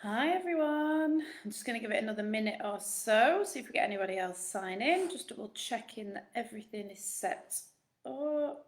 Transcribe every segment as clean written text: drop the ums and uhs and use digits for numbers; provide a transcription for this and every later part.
Hi everyone, I'm just going to give it another minute or so, see if we get anybody else sign in, just double checking that everything is set up.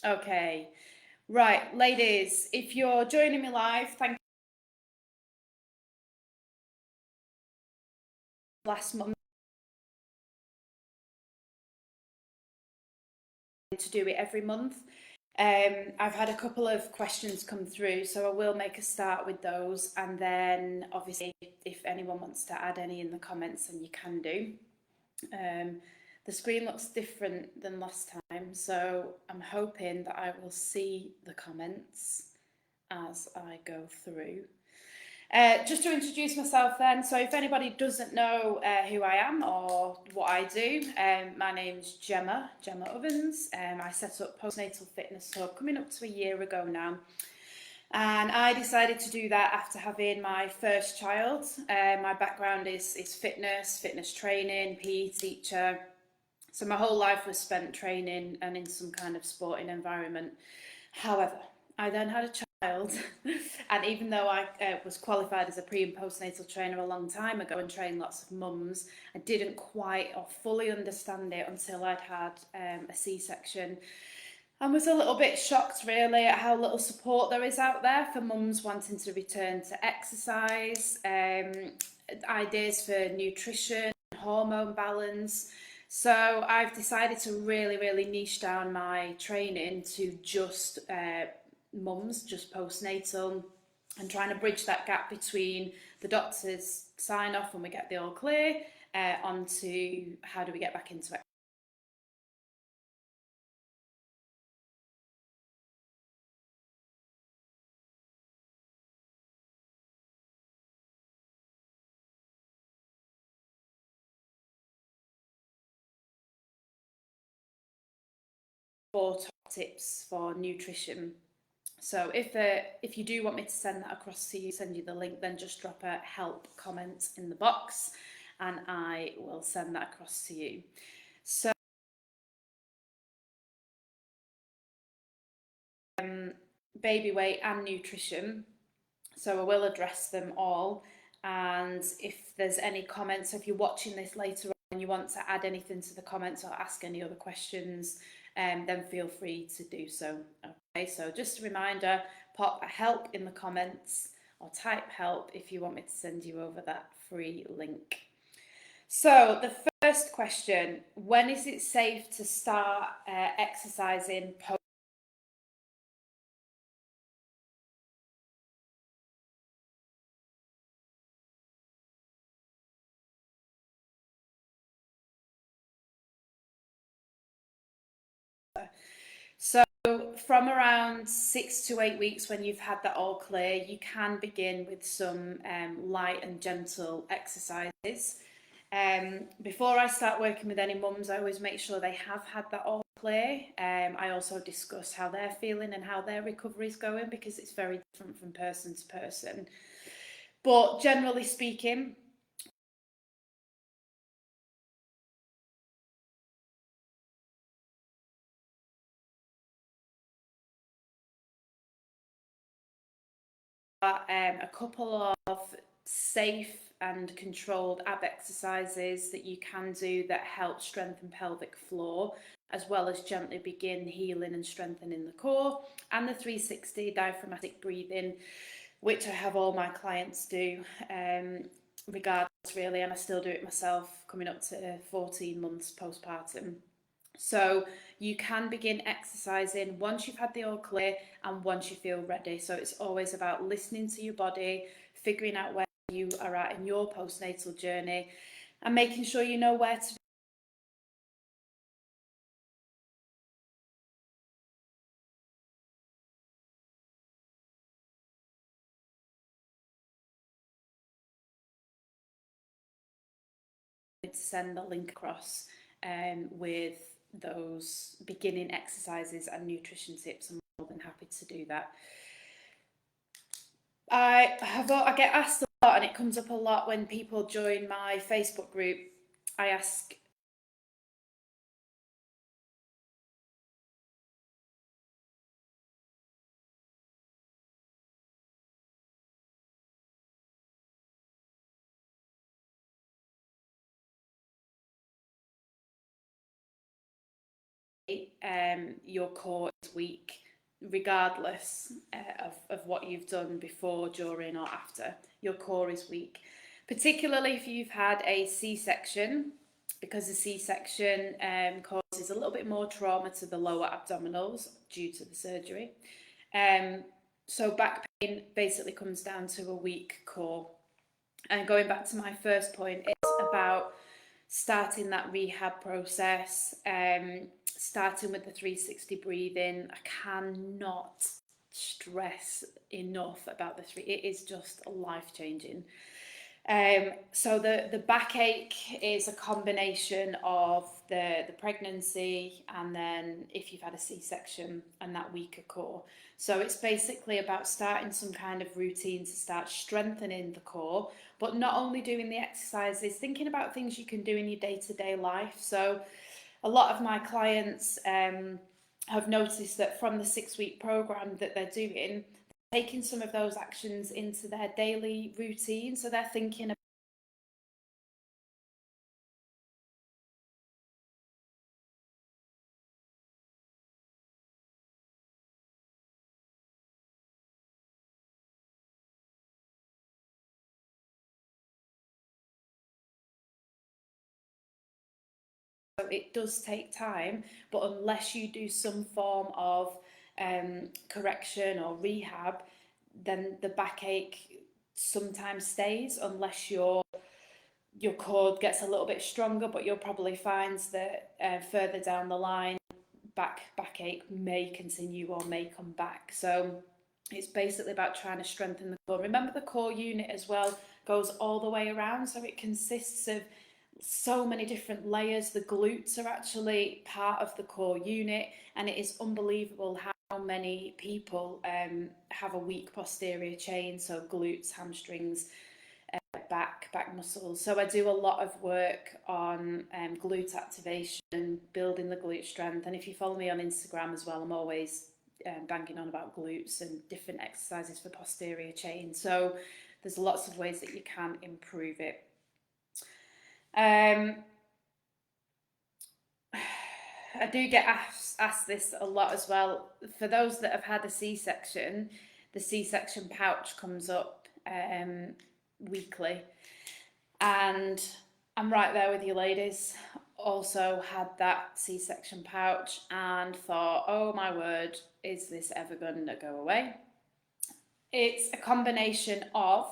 Okay, right, ladies, if you're joining me live, thank you. Last month to do it every month. I've had a couple of questions come through, so I will make a start with those, and then obviously if anyone wants to add any in the comments, then you can do. The screen looks different than last time, so I'm hoping that I will see the comments as I go through. Just to introduce myself then, so if anybody doesn't know who I am or what I do, my name's Gemma Ovens. I set up Postnatal Fitness Hub coming up to a year ago now. And I decided to do that after having my first child. My background is fitness training, PE teacher. So my whole life was spent training and in some kind of sporting environment. However, I then had a child, and even though I was qualified as a pre and postnatal trainer a long time ago and trained lots of mums, I didn't quite or fully understand it until I'd had a C-section. I was a little bit shocked really at how little support there is out there for mums wanting to return to exercise, ideas for nutrition, hormone balance. So I've decided to really niche down my training to just mums, just postnatal, and trying to bridge that gap between the doctor's sign off when we get the all clear onto how do we get back into it. Four top tips for nutrition. So if you do want me to send that across to you, send you the link, then just drop a help comment in the box and I will send that across to you. So baby weight and nutrition. So I will address them all. And if there's any comments, so if you're watching this later on and you want to add anything to the comments or ask any other questions, then feel free to do so. Okay, so just a reminder, pop a help in the comments or type help if you want me to send you over that free link. So the first question, when is it safe to start exercising post? So from around 6 to 8 weeks when you've had that all clear, you can begin with some light and gentle exercises. Before I start working with any mums, I always make sure they have had that all clear. I also discuss how they're feeling and how their recovery is going because it's very different from person to person. But generally speaking, a couple of safe and controlled ab exercises that you can do that help strengthen pelvic floor, as well as gently begin healing and strengthening the core, and the 360 diaphragmatic breathing, which I have all my clients do, regardless really, and I still do it myself coming up to 14 months postpartum. So you can begin exercising once you've had the all clear and once you feel ready. So it's always about listening to your body, figuring out where you are at in your postnatal journey and making sure you know where to send the link across with those beginning exercises and nutrition tips. I'm more than happy to do that. I get asked and it comes up a lot when people join my Facebook group. I ask your core is weak, regardless of what you've done before, during, or after. Your core is weak, particularly if you've had a C-section, because the C-section causes a little bit more trauma to the lower abdominals due to the surgery. So back pain basically comes down to a weak core. And going back to my first point, it's about starting that rehab process, starting with the 360 breathing. I cannot stress enough about the three. It is just life-changing. So the backache is a combination of the pregnancy, and then if you've had a C-section, and that weaker core. So it's basically about starting some kind of routine to start strengthening the core, but not only doing the exercises, thinking about things you can do in your day-to-day life. So a lot of my clients have noticed that from the 6-week program that they're doing, taking some of those actions into their daily routine. So they're thinking it does take time, but unless you do some form of correction or rehab, then the backache sometimes stays, unless your core gets a little bit stronger. But you'll probably find that further down the line, backache may continue or may come back. So it's basically about trying to strengthen the core. Remember, the core unit as well goes all the way around, so it consists of so many different layers. The glutes are actually part of the core unit, and it is unbelievable how many people have a weak posterior chain. So glutes, hamstrings, back muscles. So I do a lot of work on glute activation, building the glute strength. And if you follow me on Instagram as well, I'm always banging on about glutes and different exercises for posterior chain. So there's lots of ways that you can improve it. I do get asked this a lot as well. For those that have had a C-section, the C-section pouch comes up weekly, and I'm right there with you, ladies. Also had that C-section pouch and thought, oh my word, is this ever going to go away? It's a combination of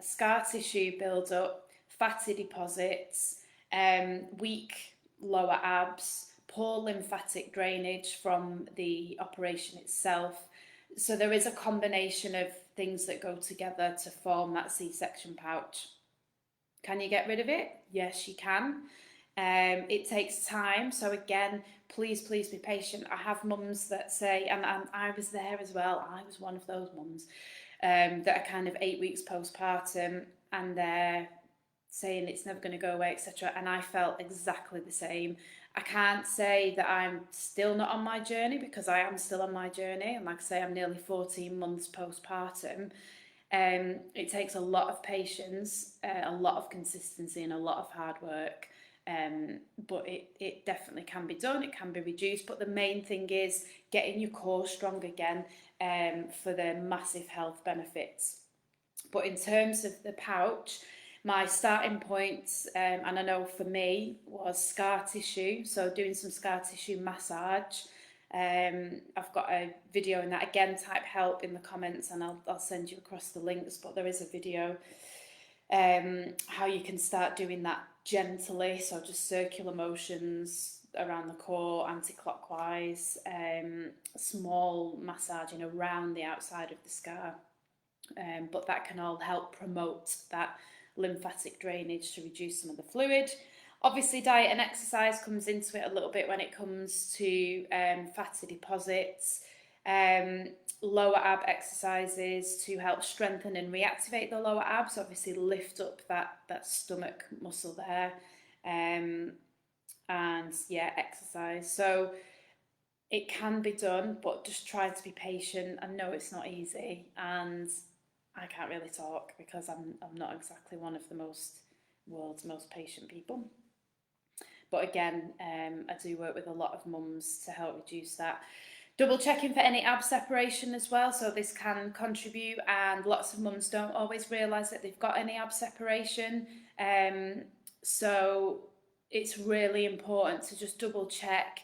scar tissue build up, fatty deposits, weak lower abs, poor lymphatic drainage from the operation itself. So there is a combination of things that go together to form that C-section pouch. Can you get rid of it? Yes, you can. It takes time. So again, please be patient. I have mums that say, and I was there as well, I was one of those mums that are kind of 8 weeks postpartum, and they're saying it's never going to go away, etc. And I felt exactly the same. I can't say that I'm still not on my journey, because I am still on my journey. And like I say, I'm nearly 14 months postpartum. It takes a lot of patience, a lot of consistency, and a lot of hard work. But it definitely can be done. It can be reduced. But the main thing is getting your core strong again for the massive health benefits. But in terms of the pouch, my starting points, and I know for me, was scar tissue. So doing some scar tissue massage. I've got a video in that. Again, type help in the comments and I'll send you across the links. But there is a video how you can start doing that gently. So just circular motions around the core, anti-clockwise, small massaging around the outside of the scar. But that can all help promote that lymphatic drainage to reduce some of the fluid. Obviously, diet and exercise comes into it a little bit when it comes to fatty deposits. lower ab exercises to help strengthen and reactivate the lower abs, obviously lift up that stomach muscle there, and yeah, exercise. So it can be done, but just try to be patient. I know it's not easy, and I can't really talk because I'm not exactly one of the world's most patient people. But again, I do work with a lot of mums to help reduce that. Double checking for any ab separation as well, so this can contribute, and lots of mums don't always realise that they've got any ab separation. So it's really important to just double check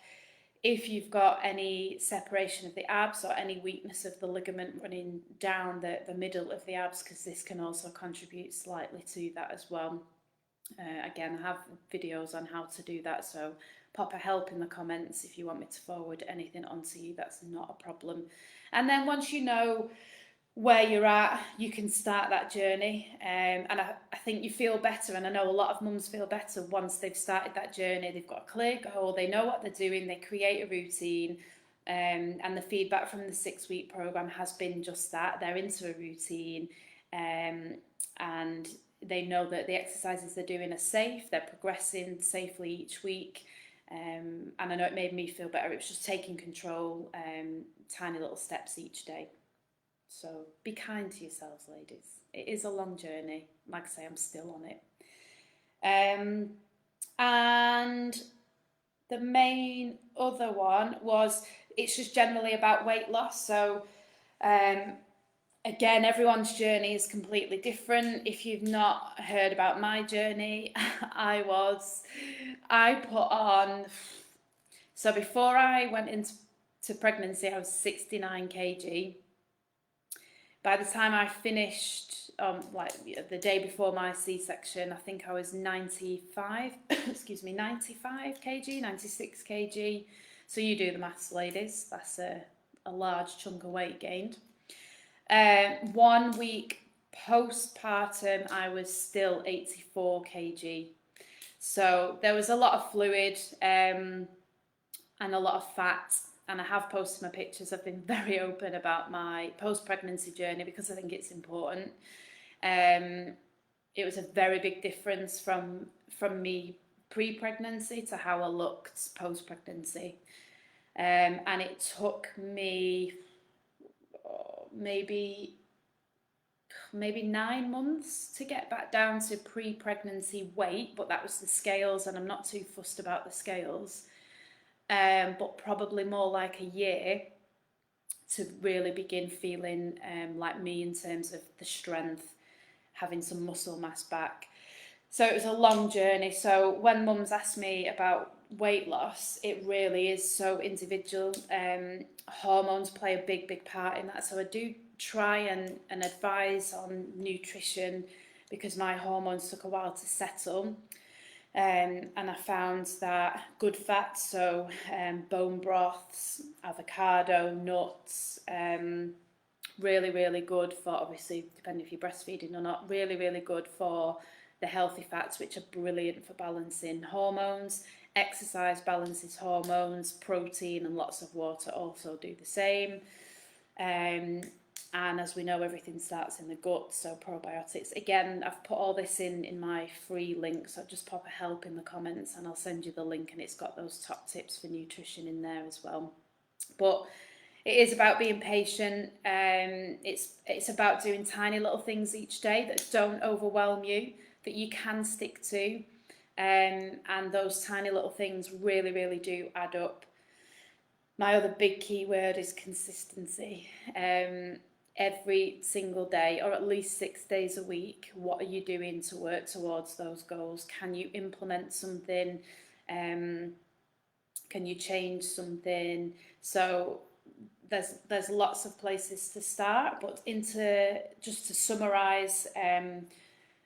if you've got any separation of the abs or any weakness of the ligament running down the middle of the abs, because this can also contribute slightly to that as well. Again, I have videos on how to do that, so pop a help in the comments if you want me to forward anything onto you. That's not a problem. And then once you know where you're at, you can start that journey, and I think you feel better, and I know a lot of mums feel better once they've started that journey. They've got a clear goal, they know what they're doing, they create a routine, and the feedback from the 6-week program has been just that. They're into a routine, and they know that the exercises they're doing are safe, they're progressing safely each week, and I know it made me feel better. It was just taking control, tiny little steps each day. So be kind to yourselves, ladies. It is a long journey. Like I say, I'm still on it. And the main other one was, it's just generally about weight loss. So again, everyone's journey is completely different. If you've not heard about my journey, I put on, so before I went into pregnancy, I was 69 kg. By the time I finished, like the day before my C-section, I think I was 95, 95 kg, 96 kg. So you do the maths, ladies. That's a large chunk of weight gained. 1 week postpartum, I was still 84 kg. So there was a lot of fluid and a lot of fat. And I have posted my pictures. I've been very open about my post-pregnancy journey because I think it's important. It was a very big difference from me pre-pregnancy to how I looked post-pregnancy. And it took me maybe 9 months to get back down to pre-pregnancy weight, but that was the scales, and I'm not too fussed about the scales. But probably more like a year to really begin feeling like me in terms of the strength, having some muscle mass back. So it was a long journey. So when mums ask me about weight loss, it really is so individual. Hormones play a big part in that. So I do try and advise on nutrition because my hormones took a while to settle. And I found that good fats, so bone broths, avocado, nuts, really good for, obviously, depending if you're breastfeeding or not, really good for the healthy fats, which are brilliant for balancing hormones. Exercise balances hormones, protein and lots of water also do the same. And as we know, everything starts in the gut, so probiotics. Again, I've put all this in my free link, so just pop a help in the comments and I'll send you the link, and it's got those top tips for nutrition in there as well. But it is about being patient. It's about doing tiny little things each day that don't overwhelm you, that you can stick to. And those tiny little things really do add up. My other big key word is consistency. Every single day, or at least 6 days a week, what are you doing to work towards those goals? Can you implement something? Can you change something? So there's lots of places to start, but just to summarize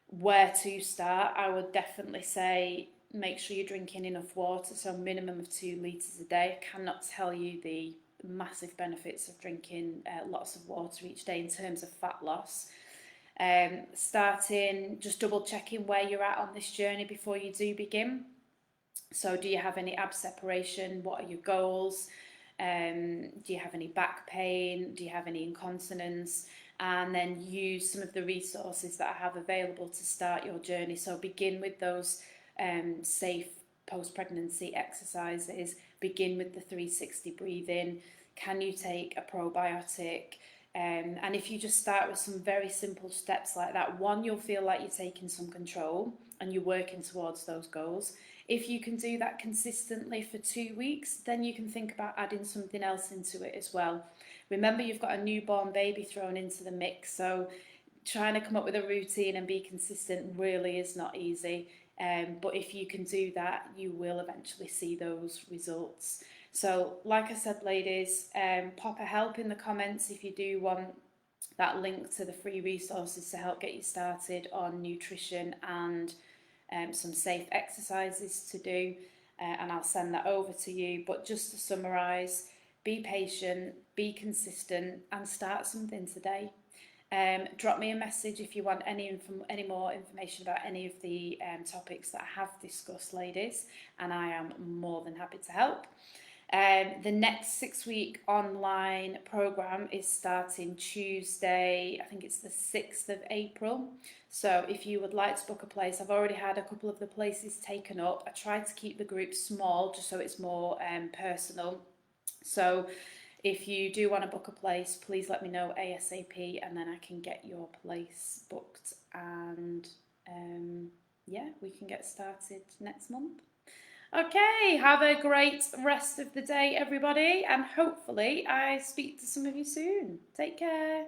where to start, I would definitely say make sure you're drinking enough water, so a minimum of 2 litres a day. I cannot tell you the massive benefits of drinking lots of water each day in terms of fat loss. Starting, just double checking where you're at on this journey before you do begin. So do you have any ab separation? What are your goals? Do you have any back pain? Do you have any incontinence? And then use some of the resources that I have available to start your journey. So begin with those safe post-pregnancy exercises, begin with the 360 breathing. Can you take a probiotic? And if you just start with some very simple steps like that, one, you'll feel like you're taking some control and you're working towards those goals. If you can do that consistently for 2 weeks, then you can think about adding something else into it as well. Remember, you've got a newborn baby thrown into the mix, so trying to come up with a routine and be consistent really is not easy. But if you can do that, you will eventually see those results. So, like I said, ladies, pop a help in the comments if you do want that link to the free resources to help get you started on nutrition and some safe exercises to do, and I'll send that over to you. But just to summarise, be patient, be consistent, and start something today. Drop me a message if you want any more information about any of the topics that I have discussed, ladies, and I am more than happy to help. The next 6-week online program is starting Tuesday, I think it's the 6th of April. So if you would like to book a place, I've already had a couple of the places taken up. I tried to keep the group small just so it's more personal. So if you do want to book a place, please let me know ASAP and then I can get your place booked, and yeah, we can get started next month. Okay, have a great rest of the day, everybody, and hopefully I speak to some of you soon. Take care.